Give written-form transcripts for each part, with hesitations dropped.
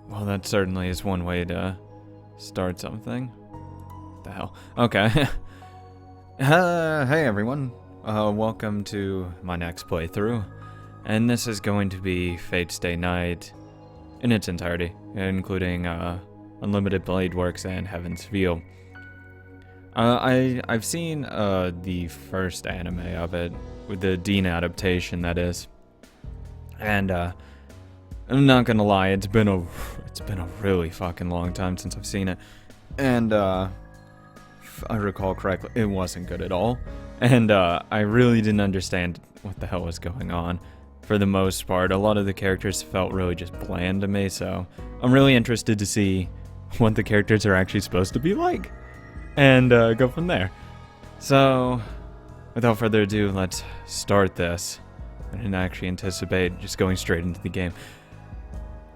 Well, that certainly is one way to start something. What the hell? Okay. Hey everyone. Welcome to my next playthrough. And this is going to be Fate Stay Night in its entirety, including Unlimited Blade Works and Heaven's Feel. I've seen the first anime of it, with the Dean adaptation, that is. And I'm not gonna lie, it's been a really fucking long time since I've seen it. And if I recall correctly, it wasn't good at all. And I really didn't understand what the hell was going on. For the most part, a lot of the characters felt really just bland to me, so I'm really interested to see what the characters are actually supposed to be like. And go from there. So, without further ado, let's start this. I didn't actually anticipate just going straight into the game.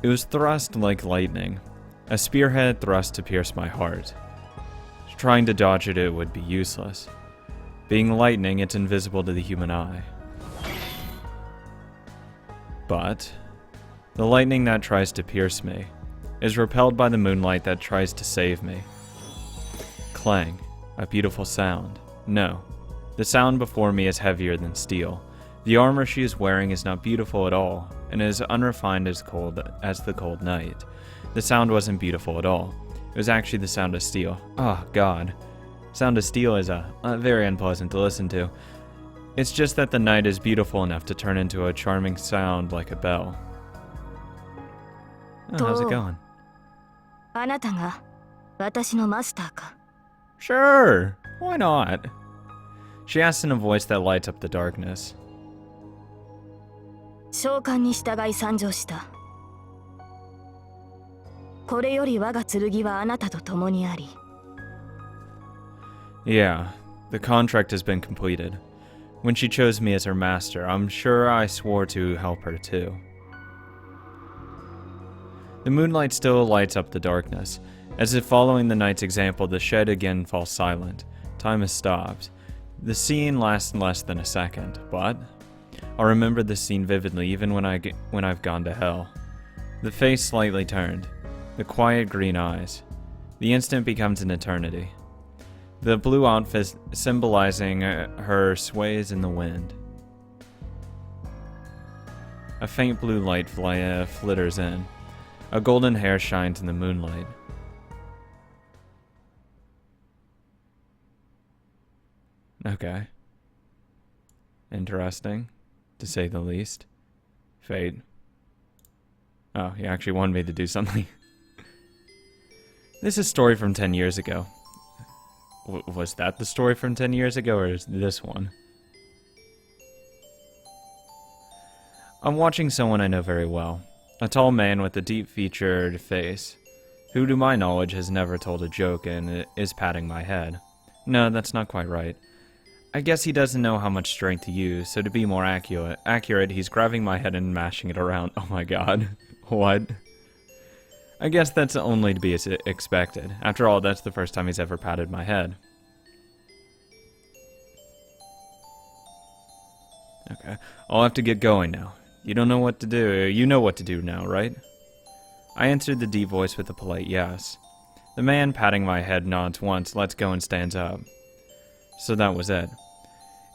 It was thrust like lightning, a spearhead thrust to pierce my heart. Trying to dodge it would be useless. Being lightning, it's invisible to the human eye. But the lightning that tries to pierce me is repelled by the moonlight that tries to save me. Clang, a beautiful sound. No, the sound before me is heavier than steel. The armor she is wearing is not beautiful at all, and is unrefined as cold as the cold night. The sound wasn't beautiful at all. It was actually the sound of steel. Oh god. Sound of steel is very unpleasant to listen to. It's just that the night is beautiful enough to turn into a charming sound like a bell. Oh, how's it going? あなたが私のマスターか? Sure, why not? She asks in a voice that lights up the darkness. 召喚に従い参上した。これより我が剣はあなたと共にあり。Yeah, the contract has been completed. When she chose me as her master, I'm sure I swore to help her too. The moonlight still lights up the darkness. As if following the night's example, the shed again falls silent. Time has stopped. The scene lasts less than a second, but I'll remember this scene vividly even when I've gone to hell. The face slightly turned. The quiet green eyes. The instant becomes an eternity. The blue outfit symbolizing her sways in the wind. A faint blue light flitters in. A golden hair shines in the moonlight. Okay. Interesting, to say the least. Fate. Oh, he actually wanted me to do something. This is a story from 10 years ago. Was that the story from 10 years ago, or is this one? I'm watching someone I know very well. A tall man with a deep-featured face, who to my knowledge has never told a joke and is patting my head. No, that's not quite right. I guess he doesn't know how much strength to use, so to be more accurate, he's grabbing my head and mashing it around. Oh my god. What? I guess that's only to be expected. After all, that's the first time he's ever patted my head. Okay, I'll have to get going now. You don't know what to do. You know what to do now, right? I answered the deep voice with a polite yes. The man patting my head nods once, lets go and stands up. So that was it.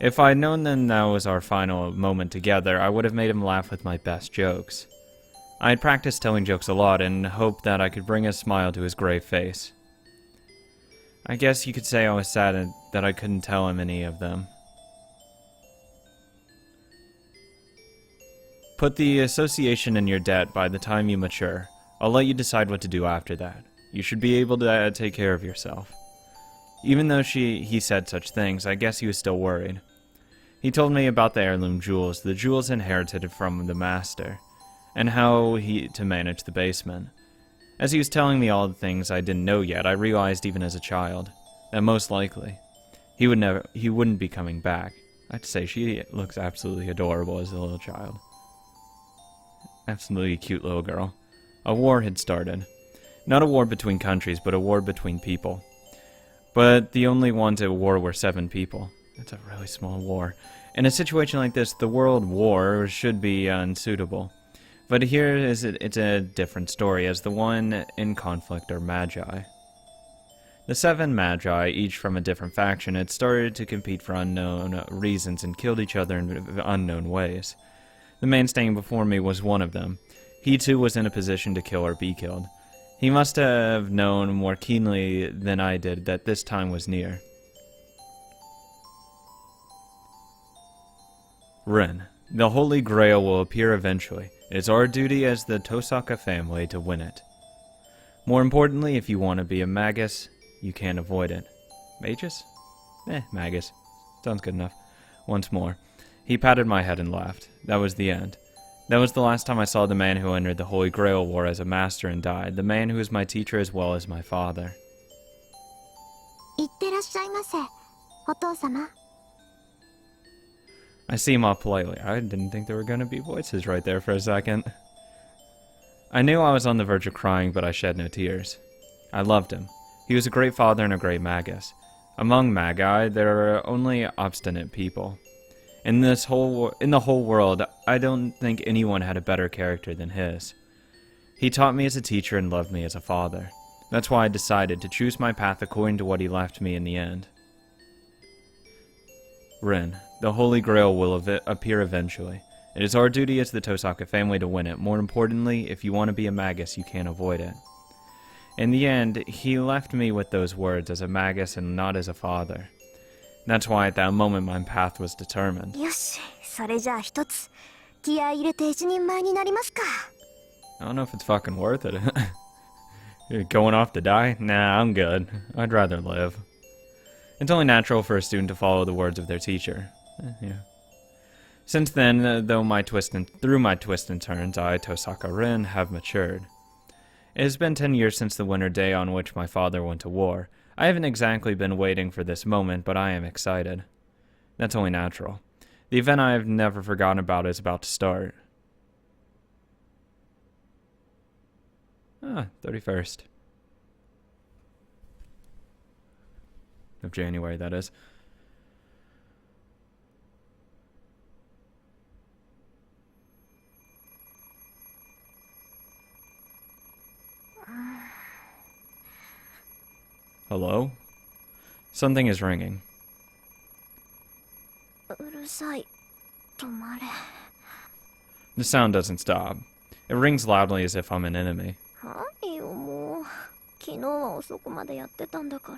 If I'd known then that was our final moment together, I would have made him laugh with my best jokes. I had practiced telling jokes a lot and hoped that I could bring a smile to his grave face. I guess you could say I was sad that I couldn't tell him any of them. Put the association in your debt by the time you mature. I'll let you decide what to do after that. You should be able to take care of yourself. Even though he said such things, I guess he was still worried. He told me about the heirloom jewels, the jewels inherited from the master, and how to manage the basement. As he was telling me all the things I didn't know yet, I realized even as a child that most likely he wouldn't be coming back. I have to say, she looks absolutely adorable as a little child. Absolutely cute little girl. A war had started. Not a war between countries, but a war between people. But the only ones at war were 7 people. That's a really small war. In a situation like this, the world war should be unsuitable. But here it's a different story, as the one in conflict are magi. The 7 magi, each from a different faction, had started to compete for unknown reasons and killed each other in unknown ways. The man standing before me was one of them. He too was in a position to kill or be killed. He must have known more keenly than I did that this time was near. Rin, the Holy Grail will appear eventually. It is our duty as the Tosaka family to win it. More importantly, if you want to be a magus, you can't avoid it. Magus? Magus. Sounds good enough. Once more. He patted my head and laughed. That was the end. That was the last time I saw the man who entered the Holy Grail War as a master and died, the man who was my teacher as well as my father. いってらっしゃいませ、お父様。 I see him off politely. I didn't think there were going to be voices right there for a second. I knew I was on the verge of crying, but I shed no tears. I loved him. He was a great father and a great magus. Among magi, there are only obstinate people. In the whole world, I don't think anyone had a better character than his. He taught me as a teacher and loved me as a father. That's why I decided to choose my path according to what he left me in the end. Rin, the Holy Grail will appear eventually. It is our duty as the Tosaka family to win it. More importantly, if you want to be a magus, you can't avoid it. In the end, he left me with those words as a magus and not as a father. That's why at that moment my path was determined. よし、それじゃあ一つ気合い入れて一人前になりますか。 I don't know if it's fucking worth it. You're going off to die? Nah, I'm good. I'd rather live. It's only natural for a student to follow the words of their teacher. Yeah. Since then, through my twists and turns, I, Tosaka Rin, have matured. It has been 10 years since the winter day on which my father went to war. I haven't exactly been waiting for this moment, but I am excited. That's only natural. The event I have never forgotten about is about to start. 31st. Of January, that is. Hello? Something is ringing. うるさい。止まれ。 The sound doesn't stop. It rings loudly as if I'm an enemy. はいよ、もう。昨日は遅くまでやってたんだか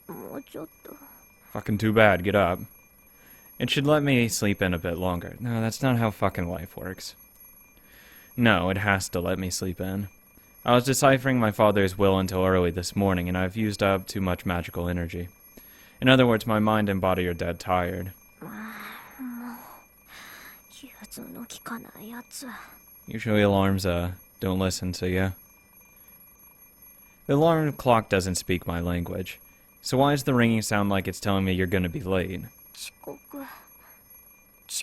ら。もうちょっと。 Fucking too bad, get up. It should let me sleep in a bit longer. No, that's not how fucking life works. No, it has to let me sleep in. I was deciphering my father's will until early this morning, and I've used up too much magical energy. In other words, my mind and body are dead tired. もう。融通の利かないやつ。 Usually alarms, don't listen to you. The alarm clock doesn't speak my language. So why does the ringing sound like it's telling me you're gonna be late? 遅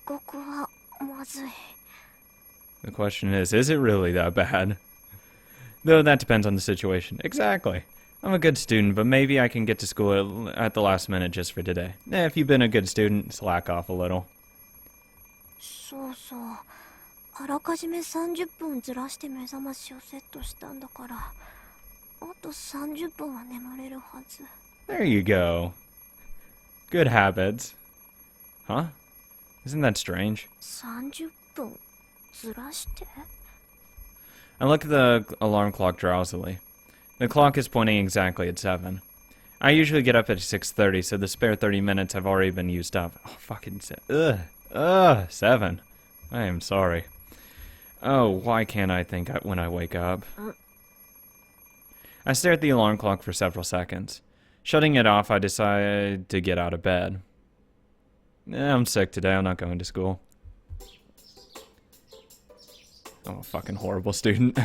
刻はまずい。 The question is it really that bad? Though that depends on the situation. Exactly. I'm a good student, but maybe I can get to school at the last minute just for today. If you've been a good student, slack off a little. そうそう。あらかじめ30分ずらして目覚ましをセットしたんだから、あと30分は眠れるはず。 There you go. Good habits. Huh? Isn't that strange? 30分ずらして？ I look at the alarm clock drowsily. The clock is pointing exactly at 7. I usually get up at 6:30, so the spare 30 minutes have already been used up. Oh, fucking 7. I am sorry. Oh, why can't I think when I wake up? I stare at the alarm clock for several seconds. Shutting it off, I decide to get out of bed. I'm sick today, I'm not going to school. I'm a fucking horrible student.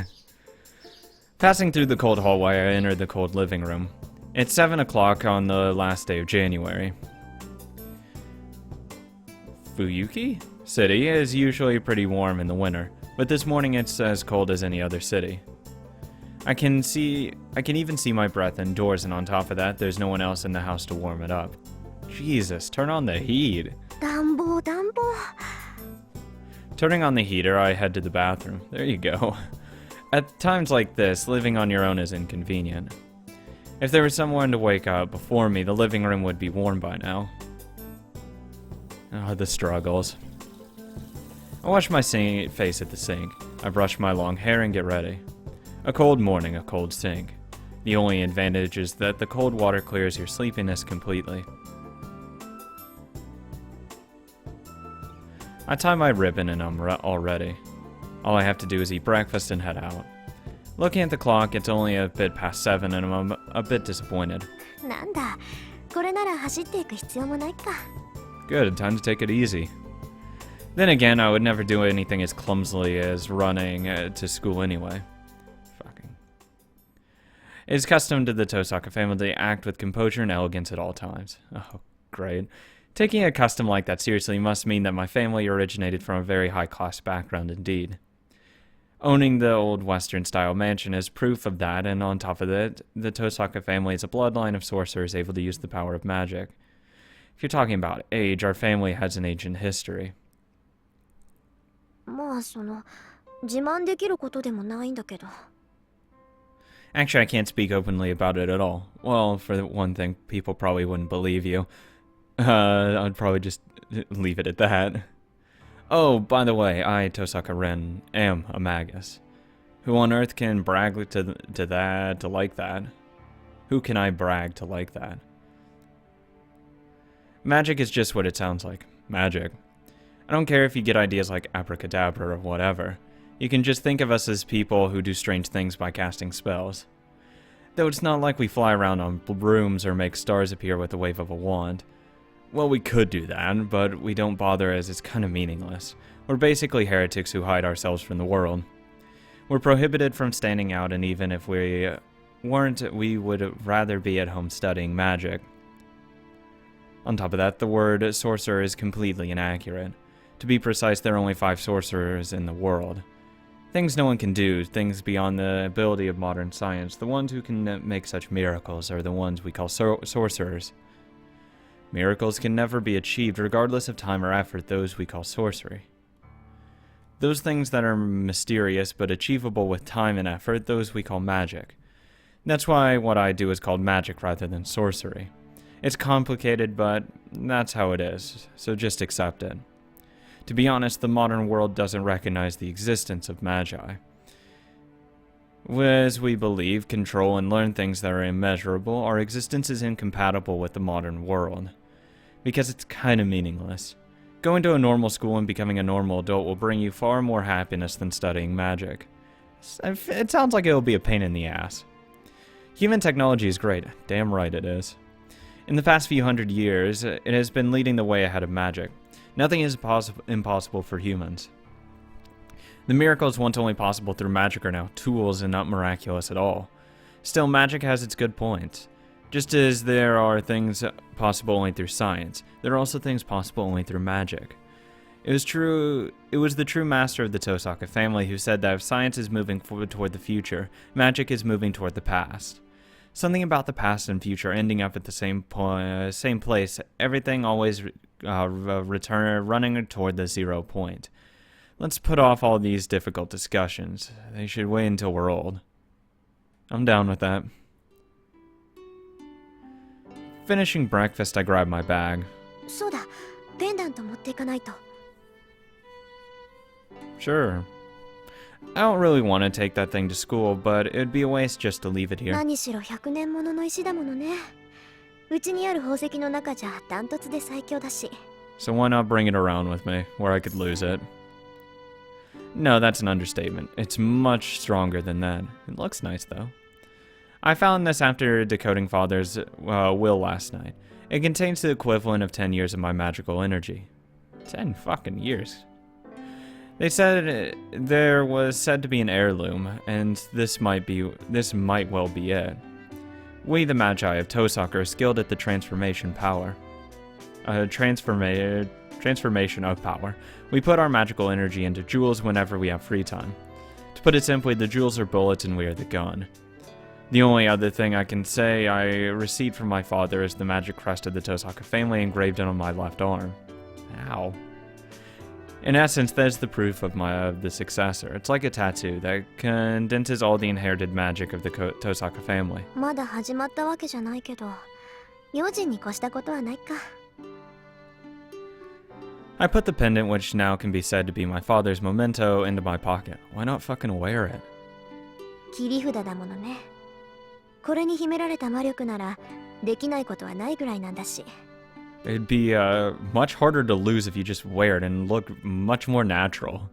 Passing through the cold hallway, I enter the cold living room. It's 7 o'clock on the last day of January. Fuyuki City is usually pretty warm in the winter, but this morning it's as cold as any other city. I can even see my breath indoors, and on top of that, there's no one else in the house to warm it up. Jesus, turn on the heat. 暖房。Turning on the heater, I head to the bathroom. There you go. At times like this, living on your own is inconvenient. If there was someone to wake up before me, the living room would be warm by now. Oh, the struggles. I wash my face at the sink. I brush my long hair and get ready. A cold morning, a cold sink. The only advantage is that the cold water clears your sleepiness completely. I tie my ribbon and I'm all ready. All I have to do is eat breakfast and head out. Looking at the clock, it's only a bit past 7 and I'm a bit disappointed. なんだ、これなら走っていく必要もないか。Good, time to take it easy. Then again, I would never do anything as clumsily as running to school anyway. Fucking. It is custom to the Tosaka family to act with composure and elegance at all times. Oh, great. Taking a custom like that seriously must mean that my family originated from a very high-class background indeed. Owning the old Western-style mansion is proof of that, and on top of that, the Tosaka family is a bloodline of sorcerers able to use the power of magic. If you're talking about age, our family has an ancient history. まあ自慢できることでもないんだけど。Actually, I can't speak openly about it at all. Well, for one thing, people probably wouldn't believe you. I'd probably just leave it at that. Oh, by the way, I, Tosaka Ren, am a magus. Who on earth can brag to like that? Who can I brag to like that? Magic is just what it sounds like. Magic. I don't care if you get ideas like abracadabra or whatever. You can just think of us as people who do strange things by casting spells. Though it's not like we fly around on brooms or make stars appear with the wave of a wand. Well, we could do that, but we don't bother as it's kind of meaningless. We're basically heretics who hide ourselves from the world. We're prohibited from standing out, and even if we weren't, we would rather be at home studying magic. On top of that, the word sorcerer is completely inaccurate. To be precise, there are only 5 sorcerers in the world. Things no one can do, things beyond the ability of modern science. The ones who can make such miracles are the ones we call sorcerers. Miracles can never be achieved regardless of time or effort, those we call sorcery. Those things that are mysterious but achievable with time and effort, those we call magic. That's why what I do is called magic rather than sorcery. It's complicated, but that's how it is, so just accept it. To be honest, the modern world doesn't recognize the existence of magi. As we believe, control, and learn things that are immeasurable, our existence is incompatible with the modern world. Because it's kind of meaningless. Going to a normal school and becoming a normal adult will bring you far more happiness than studying magic. It sounds like it'll be a pain in the ass. Human technology is great. Damn right it is. In the past few hundred years, it has been leading the way ahead of magic. Nothing is impossible for humans. The miracles once only possible through magic are now tools and not miraculous at all. Still, magic has its good points. Just as there are things possible only through science, there are also things possible only through magic. It was the true master of the Tosaka family who said that if science is moving forward toward the future, magic is moving toward the past. Something about the past and future ending up at the same place, everything always running toward the 0 point. Let's put off all these difficult discussions. They should wait until we're old. I'm down with that. Finishing breakfast, I grab my bag. そうだ、ペンダント持っていかないと。Sure. I don't really want to take that thing to school, but it'd be a waste just to leave it here. 何しろ100年ものの石だものね。うちにある宝石の中じゃダントツで最強だし。So why not bring it around with me, where I could lose it? No, that's an understatement. It's much stronger than that. It looks nice, though. I found this after decoding Father's will last night. It contains the equivalent of 10 years of my magical energy. 10 fucking years. They said there was said to be an heirloom, and this might well be it. We, the Magi of Tosaka, are skilled at the transformation of power. We put our magical energy into jewels whenever we have free time. To put it simply, the jewels are bullets and we are the gun. The only other thing I can say I received from my father is the magic crest of the Tosaka family engraved on my left arm. Ow. In essence, that's the proof of the successor. It's like a tattoo that condenses all the inherited magic of the Tosaka family. まだ始まったわけじゃないけど、用心に越したことはないか。I put the pendant, which now can be said to be my father's memento, into my pocket. Why not fucking wear it? 切り札だものね。これに秘められた魔力なら、できないことはないぐらいなんだし。It'd be much harder to lose if you just wear it and look much more natural.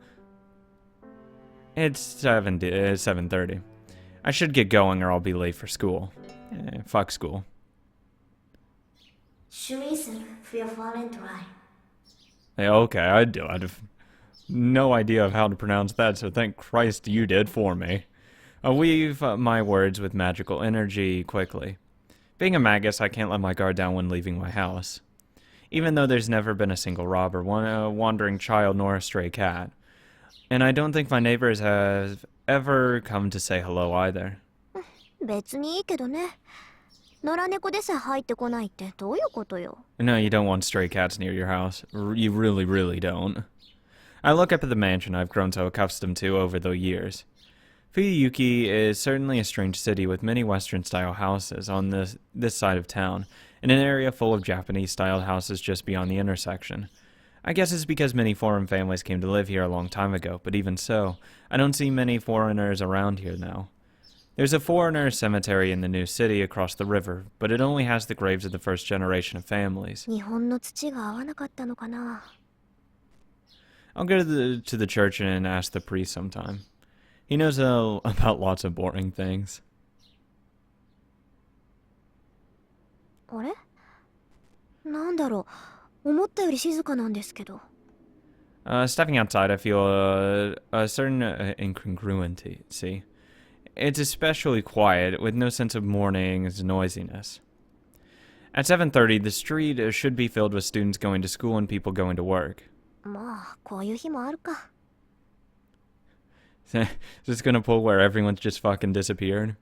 It's 7:30. I should get going or I'll be late for school. Fuck school. シュミースル、フィアファーレントライ。Okay, I'd do it. I've no idea of how to pronounce that, so thank Christ you did for me. Weave my words with magical energy quickly. Being a magus, I can't let my guard down when leaving my house. Even though there's never been a single robber, wandering child, nor a stray cat. And I don't think my neighbors have ever come to say hello either. 別にいいけどね。野良猫でさえ入ってこないってどういうことよ。 No, you don't want stray cats near your house. You really, really don't. I look up at the mansion I've grown so accustomed to over the years. Fuyuki is certainly a strange city with many Western-style houses on this side of town, and an area full of Japanese-styled houses just beyond the intersection. I guess it's because many foreign families came to live here a long time ago, but even so, I don't see many foreigners around here now. There's a foreigner cemetery in the new city across the river, but it only has the graves of the first generation of families. 日本の土が合わなかったのかな。I'll go to the church and ask the priest sometime. He knows about lots of boring things. あれ？なんだろう。思ったより静かなんですけど。Stepping outside, I feel a certain incongruity. See, it's especially quiet, with no sense of morning's noisiness. At 7:30, the street should be filled with students going to school and people going to work. まあ、こういう日もあるか。Is this gonna pull where everyone's just fucking disappeared?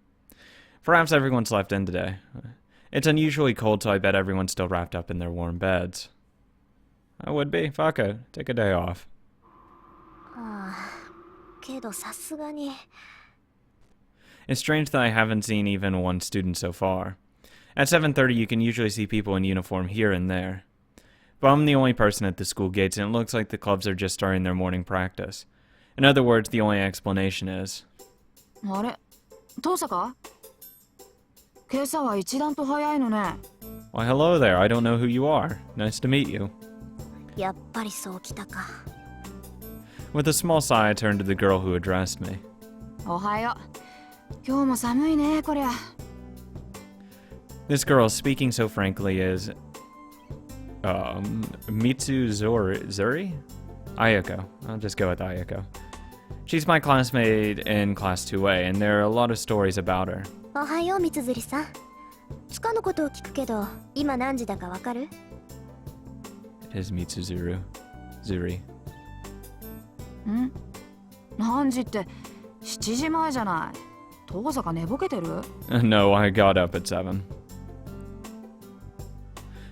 Perhaps everyone's left in today. It's unusually cold, so I bet everyone's still wrapped up in their warm beds. I would be. Fuck it. Take a day off. ああ、けどさすがに。It's strange that I haven't seen even one student so far. At 7:30, you can usually see people in uniform here and there. But I'm the only person at the school gates, and it looks like the clubs are just starting their morning practice. In other words, the only explanation is... あれ、遠坂？今朝は一段と早いのね。Why, hello there. I don't know who you are. Nice to meet you. やっぱりそうきたか。With a small sigh, I turned to the girl who addressed me. おはよう。今日も寒いね、こりゃ。This girl, speaking so frankly, is... Mitsu Zuri? Ayako. I'll just go with Ayako. She's my classmate in Class 2A, and there are a lot of stories about her. おはよう、三辻さん。つかのことを聞くけど、今何時だかわかる？ It is Mitsu Zuri. ん？何時って7時前じゃない。遠坂寝ぼけてる？ No, I got up at 7.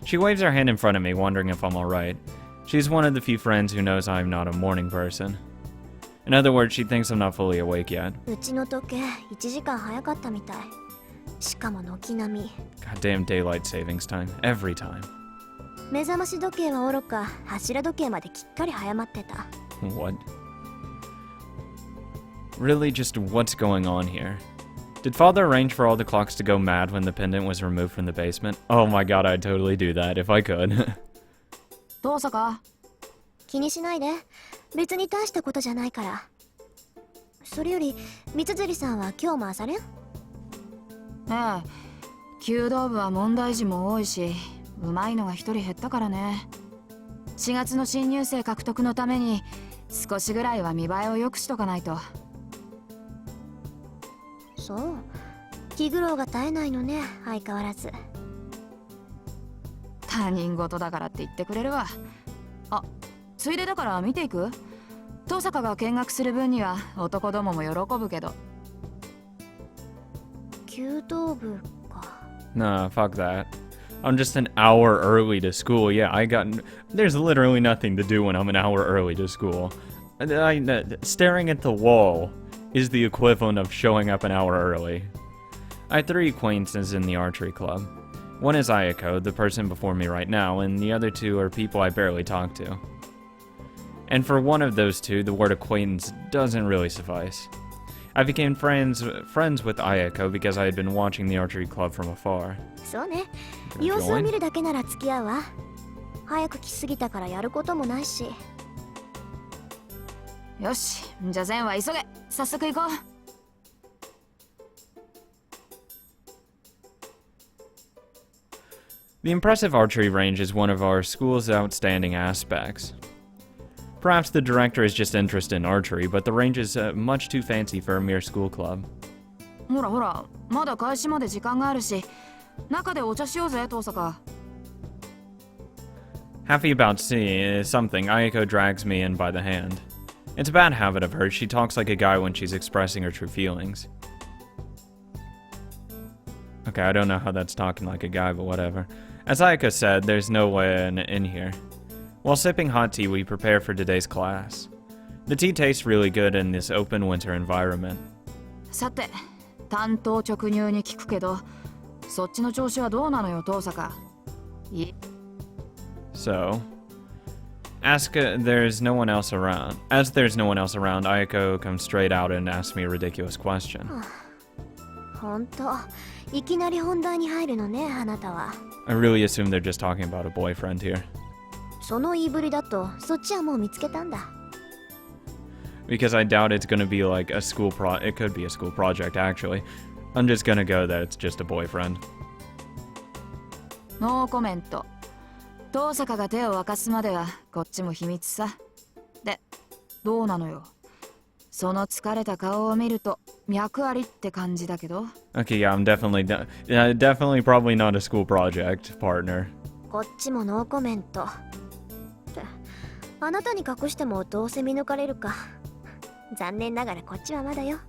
She waves her hand in front of me, wondering if I'm alright. She's one of the few friends who knows I'm not a morning person. In other words, she thinks I'm not fully awake yet. うちの時計、1時間早かったみたい。しかも軒並み。Goddamn daylight savings time. Every time. 目覚まし時計はおろか、柱時計まできっかり早まってた。What? Really, just what's going on here? Did Father arrange for all the clocks to go mad when the pendant was removed from the basement? Oh my god, I'd totally do that if I could. 遠坂？気にしないで。別に大したことじゃないから。それより、三辻さんは今日も朝練？ええ。弓道部は問題児も多いし、うまいのが一人減ったからね。4月の新入生獲得のために、少しぐらいは見栄えを良くしとかないと。そう。気苦労が絶えないのね、相変わらず。他人事だからって言ってくれるわ。あ、ついでだから見ていく？遠坂が見学する分には男どもも喜ぶけど。弓道部か。Nah, fuck that. I'm just an hour early to school. Yeah, there's literally nothing to do when I'm an hour early to school. Staring at the wall is the equivalent of showing up an hour early. I had 3 acquaintances in the archery club. One is Ayako, the person before me right now, and the other 2 are people I barely talk to. And for one of those 2, the word acquaintance doesn't really suffice. I became friends with Ayako because I had been watching the archery club from afar. そうね。 Gonna 様子を join? 見るだけなら付き合うわ。早く来すぎたからやることもないし。よし、じゃあゼンは急げ。早速行こう。The impressive archery range is one of our school's outstanding aspects. Perhaps the director is just interested in archery, but the range is much too fancy for a mere school club. ほらほら、まだ開始まで時間があるし、中でお茶しようぜ、遠坂。Happy about seeing something, Ayako drags me in by the hand. It's a bad habit of hers. She talks like a guy when she's expressing her true feelings. Okay, I don't know how that's talking like a guy, but whatever. As Ayako said, there's no way in here. While sipping hot tea, we prepare for today's class. The tea tastes really good in this open winter environment. さて、単刀直入に聞くけど、そっちの調子はどうなのよ、遠坂。So, there's no one else around. As there's no one else around, Ayako comes straight out and asks me a ridiculous question. ほんと、いきなり本題に入るのね、あなたは。 I really assume they're just talking about a boyfriend here. その言いぶりだと、そっちはもう見つけたんだ。Because I doubt it's gonna be like a school it could be a school project actually. I'm just gonna go that it's just a boyfriend. ノーコメント。遠坂が手を沸かすまではこっちも秘密さ。で、どうなのよ。その疲れた顔を見ると脈ありって感じだけど。Okay, yeah, I'm definitely probably not a school project partner. こっちもノーコメント。ってあなたに隠してもどうせ見抜かれるか。残念ながらこっちはまだよ。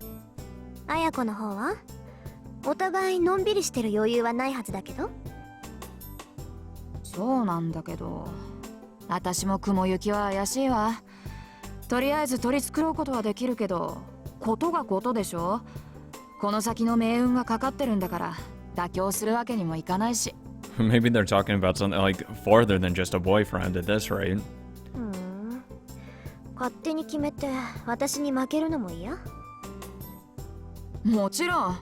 綾子の方はお互いのんびりしてる余裕はないはずだけど。そうなんだけど、私も雲行きは怪しいわ。とりあえず取り繕うことはできるけど、ことがことでしょ。この先の命運がかかってるんだから妥協するわけにもいかないし。Maybe they're talking about something like farther than just a boyfriend at this rate. 勝手に決めて私に負けるのも嫌？もちろん。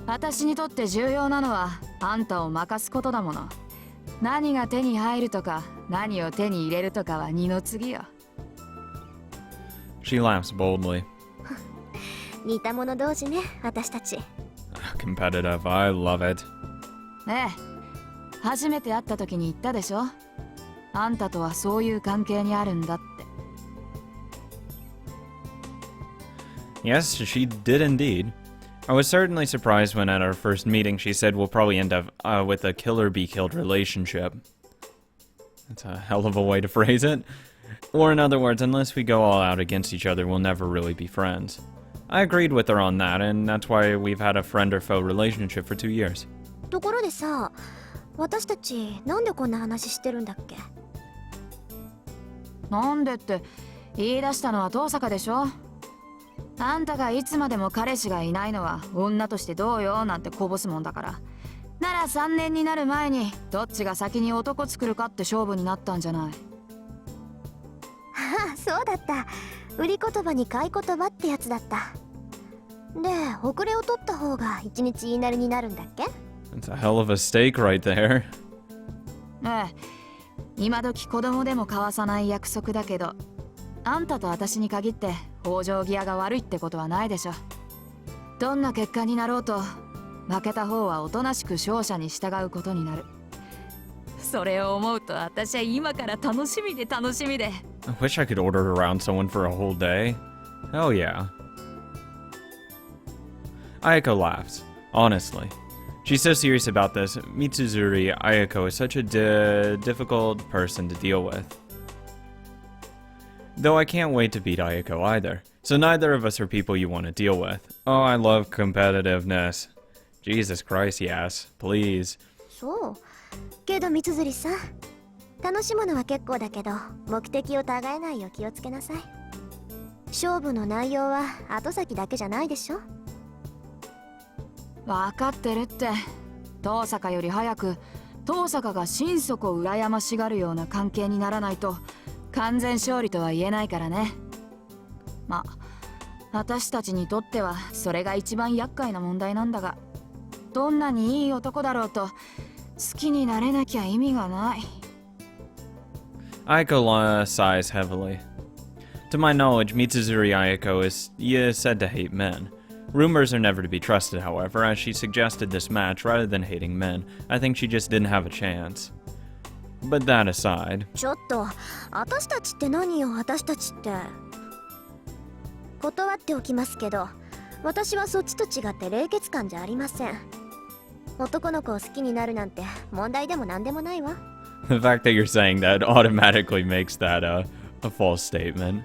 私にとって重要なのはあんたを任すことだもの。何が手に入るとか何を手に入れるとかは二の次よ。She laughs boldly. 似た者同士ね、私たち。Competitive, I love it. ええ、初めて会った時に言ったでしょ。あんたとはそういう関係にあるんだって。Yes, she did indeed. I was certainly surprised when at our first meeting she said we'll probably end up with a kill-or-be-killed relationship. That's a hell of a way to phrase it. Or in other words, unless we go all out against each other, we'll never really be friends. I agreed with her on that, and that's why we've had a friend or foe relationship for 2 years. ところでさ、私たちなんでこんな話してるんだっけ？なんでって言い出したのは遠坂でしょ。あんたがいつまでも彼氏がいないのは女としてどうよなんてこぼすもんだから。なら3年になる前にどっちが先に男作るかって勝負になったんじゃない。ああ、そうだった。売り言葉に買い言葉ってやつだった。で、遅れを取った方が1日言いなりになるんだっけ？ That's a hell of a stake right there. ええ、今時子供でも交わさない約束だけど、あんたと私に限って往生際が悪いってことはないでしょ。どんな結果になろうと負けた方はおとなしく勝者に従うことになる。それを思うと私は今から楽しみで楽しみで。 I wish I could order around someone for a whole day. Hell yeah. Ayako laughs. Honestly. She's so serious about this. Mitsuzuri Ayako is such a difficult person to deal with. Though I can't wait to beat Ayako either. So neither of us are people you want to deal with. Oh, I love competitiveness. Jesus Christ, yes. Please. そう。けど三辻さん、楽しむのは結構だけど目的を違えないよう気をつけなさい。勝負の内容は後先だけじゃないでしょ。分かってるって。遠坂より早く遠坂が心底羨ましがるような関係にならないと完全勝利とは言えないからね。まあ私たちにとってはそれが一番厄介な問題なんだが、どんなにいい男だろうと好きになれなきゃ意味がない。 Ayako sighs heavily. To my knowledge, Mitsuzuri Ayako is said to hate men. Rumors are never to be trusted, however, as she suggested this match rather than hating men. I think she just didn't have a chance. But that aside... ちょっと、私たちって何よ、私たちって。断っておきますけど、私はそっちと違って冷血感じゃありません。男の子を好きになるなんて問題でも何でもないわ。The fact that you're saying that automatically makes that a false statement.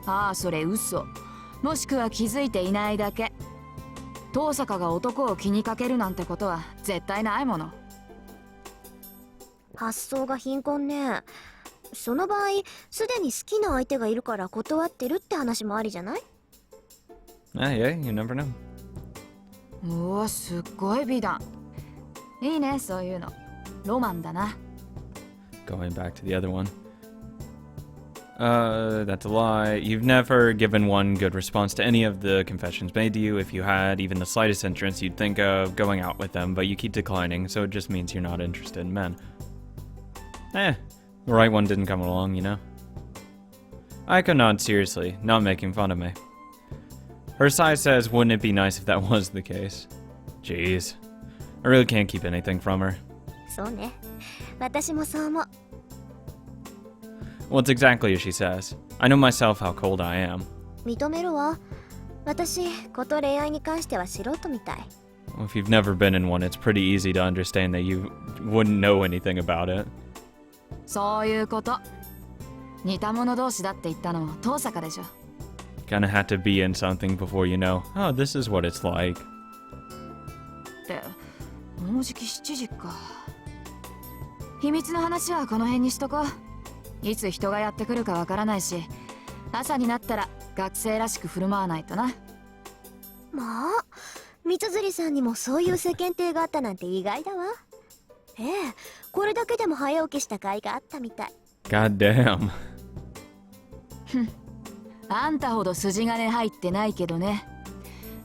ああ、それ嘘。もしくは気づいていないだけ。遠坂が男を気にかけるなんてことは絶対ないもの。発想が貧困ね。その場合、すでに好きな相手がいるから断ってるって話もありじゃない？ Yeah, you never know. おお、すっごい美談。いいね、そういうの。ロマンだな。Going back to the other one. That's a lie. You've never given one good response to any of the confessions made to you. If you had even the slightest interest, you'd think of going out with them, but you keep declining, so it just means you're not interested in men. The right one didn't come along, you know. Aiko nods seriously, not making fun of me. Her sigh says, wouldn't it be nice if that was the case? Jeez. I really can't keep anything from her. そうね。私もそう思う。Well, it's exactly as she says. I know myself how cold I am. 認めるわ。私、こと恋愛に関しては素人みたい。Well, if you've never been in one, it's pretty easy to understand that you wouldn't know anything about it. そういうこと。似た者同士だって言ったの遠坂でしょ。Kinda had to be in something before you know, oh, this is what it's like. ってもうじき7時か。秘密の話はこの辺にしとこう。いつ人がやってくるかわからないし、朝になったら学生らしく振る舞わないとな。まあ、三辻さんにもそういう世間体があったなんて意外だわ。ええ、これだけでも早起きした甲斐があったみたい。God damn. あんたほど筋金入ってないけどね。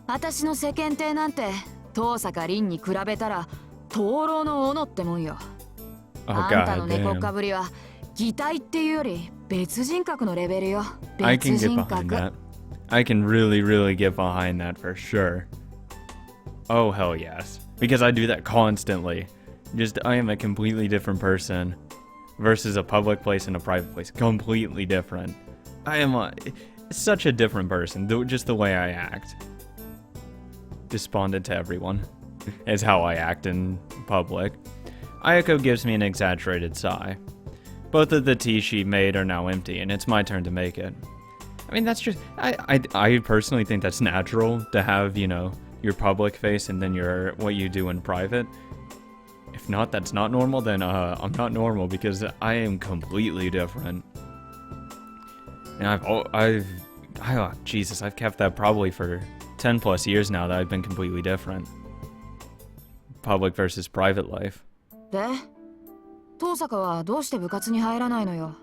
私の世間体なんて遠坂凛に比べたら灯籠の斧ってもんよ。Oh, あんたの God 猫っ damn. かぶりは擬態っていうより別人格のレベルよ。 I 別 can get 人 behind 格。 that. I can really, really get behind that for sure. Oh, hell yes. Because I do that constantly. Just, I am a completely different person versus a public place and a private place. Completely different. I am such a different person, just the way I act. Despondent to everyone is how I act in public. Ayako gives me an exaggerated sigh. Both of the tea she made are now empty, and it's my turn to make it. I mean, that's just... I personally think that's natural to have, you know, your public face and then your what you do in private. If not, that's not normal, then I'm not normal because I am completely different. And Jesus, I've kept that probably for 10 plus years now that I've been completely different. Public versus private life. で、遠坂はどうして部活に入らないのよ。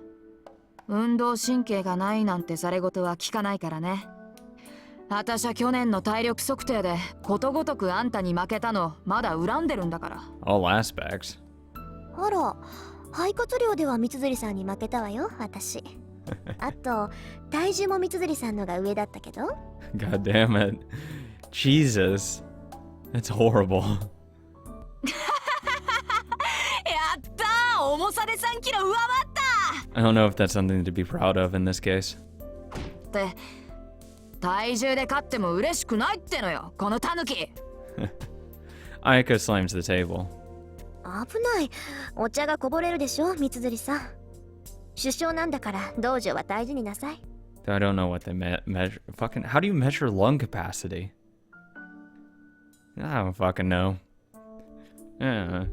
運動神経がないなんてされ事は聞かないからね。私は去年の体力測定でことごとくあんたに負けたのまだ恨んでるんだから。All aspects. あら、肺活量では三辻さんに負けたわよ、私。あと、体重も三辻さんのが上だったけど。God damn it. Jesus. That's horrible. やったー、重さで3キロ上回った。 I don't know if that's something to be proud of in this case. って体重で勝っても嬉しくないってのよ、このタヌキ。Ayako slams the table. 危ない。お茶がこぼれるでしょ、三辻さん。首相なんだから道場は大事になさい。I don't know what they measure. Fucking, how do you measure lung capacity? I don't fucking know. Yeah.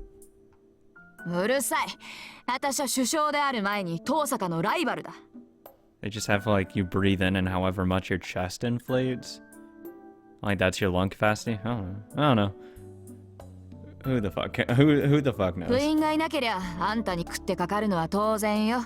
うるさい。私は首相である前に遠坂のライバルだ。They just have like you breathe in and however much your chest inflates. Like that's your lung capacity? I don't know. Who the fuck knows? 部員がいなけりゃあんたに食ってかかるのは当然よ。